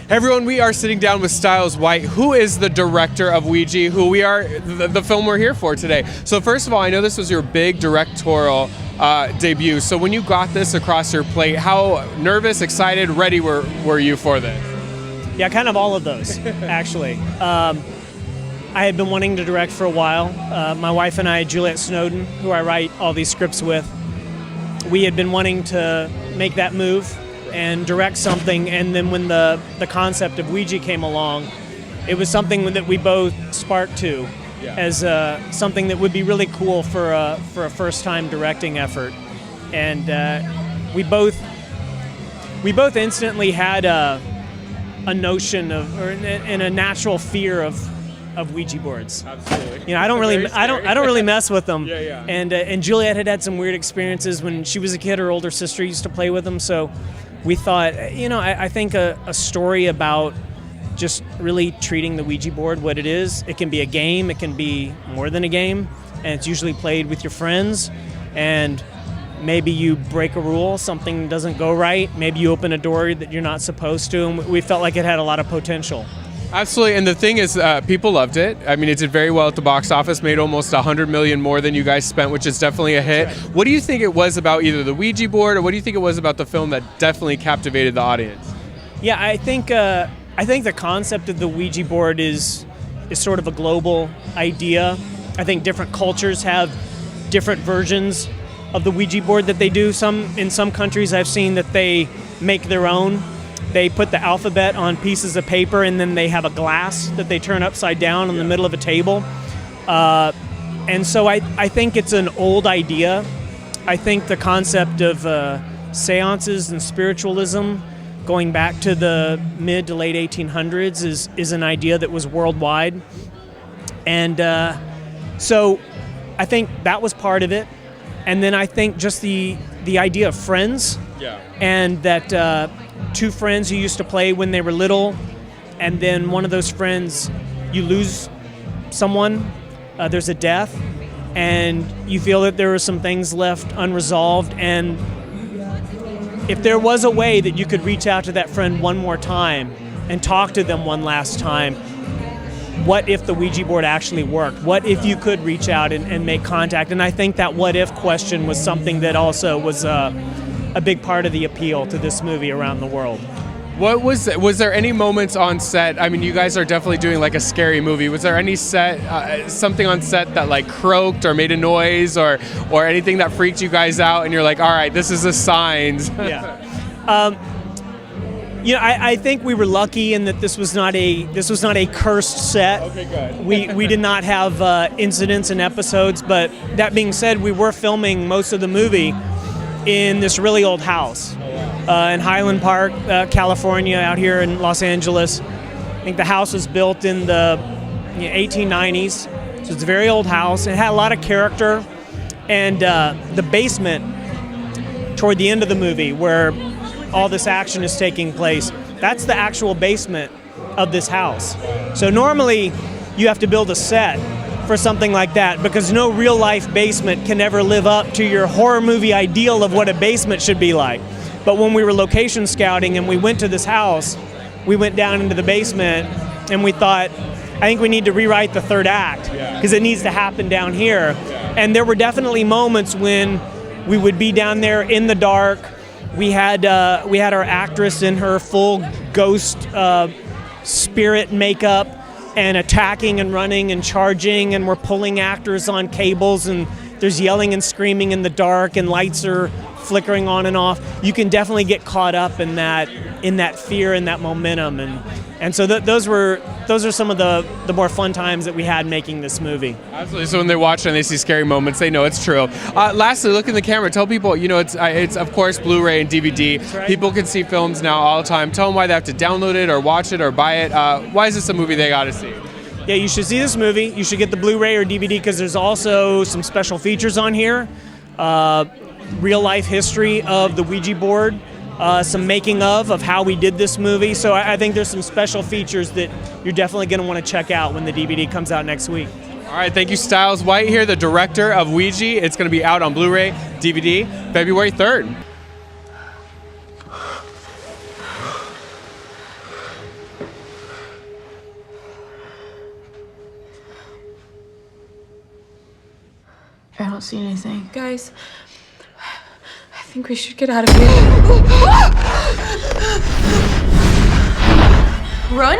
Hey everyone, we are sitting down with Stiles White, who is the director of Ouija, who we are the film we're here for today. So first of all, I know this was your big directorial debut. So when you got this across your plate, how nervous, excited, ready were you for this? Yeah, kind of all of those, actually. I had been wanting to direct for a while. My wife and I, Juliet Snowden, who I write all these scripts with, we had been wanting to make that move and direct something, and then when the concept of Ouija came along, it was something that we both sparked to as something that would be really cool for a first-time directing effort. And we both instantly had a notion of, and a natural fear of Ouija boards. Absolutely. You know, I don't really mess with them. Yeah. And Juliet had some weird experiences when she was a kid. Her older sister used to play with them, so we thought, you know, I think a story about just really treating the Ouija board what it is. It can be a game, it can be more than a game, and it's usually played with your friends. And maybe you break a rule, something doesn't go right, maybe you open a door that you're not supposed to, and we felt like it had a lot of potential. Absolutely, and the thing is, people loved it. I mean, it did very well at the box office, made almost $100 million more than you guys spent, which is definitely a hit. Right. What do you think it was about either the Ouija board, or what do you think it was about the film that definitely captivated the audience? Yeah, I think the concept of the Ouija board is sort of a global idea. I think different cultures have different versions of the Ouija board that they do. In some countries I've seen that they make their own. They put the alphabet on pieces of paper, and then they have a glass that they turn upside down in the middle of a table. And so I think it's an old idea. I think the concept of seances and spiritualism going back to the mid to late 1800s is an idea that was worldwide. And so I think that was part of it. And then I think just the idea of friends. Yeah. And that two friends who used to play when they were little, and then one of those friends, you lose someone, there's a death, and you feel that there are some things left unresolved. And if there was a way that you could reach out to that friend one more time and talk to them one last time, what if the Ouija board actually worked? What if you could reach out and make contact? And I think that what if question was something that also was a big part of the appeal to this movie around the world. Was there any moments on set? I mean, you guys are definitely doing like a scary movie. Was there any something on set that like croaked or made a noise or anything that freaked you guys out and you're like, all right, this is a sign? Yeah. You know, I think we were lucky in that this was not a cursed set. Okay, good. We did not have incidents and episodes, but that being said, we were filming most of the movie in this really old house in Highland Park, California, out here in Los Angeles. I think the house was built in the 1890s, so it's a very old house. It had a lot of character, and the basement toward the end of the movie where all this action is taking place, that's the actual basement of this house. So normally you have to build a set for something like that, because no real life basement can ever live up to your horror movie ideal of what a basement should be like. But when we were location scouting and we went to this house, we went down into the basement and we thought, I think we need to rewrite the third act because it needs to happen down here. And there were definitely moments when we would be down there in the dark. We had our actress in her full ghost spirit makeup, and attacking and running and charging, and we're pulling actors on cables, and there's yelling and screaming in the dark, and lights are flickering on and off. You can definitely get caught up in that fear and that momentum, and so those are some of the more fun times that we had making this movie. Absolutely. So when they watch it and they see scary moments, they know it's true. Lastly, look in the camera. Tell people, you know, it's of course Blu-ray and DVD. That's right. People can see films now all the time. Tell them why they have to download it or watch it or buy it. Why is this a movie they got to see? Yeah, you should see this movie. You should get the Blu-ray or DVD because there's also some special features on here. Real life history of the Ouija board. Some making of how we did this movie. So I think there's some special features that you're definitely going to want to check out when the DVD comes out next week. All right, thank you, Stiles White here, the director of Ouija. It's going to be out on Blu-ray, DVD, February 3rd. I don't see anything. Guys, I think we should get out of here. Run?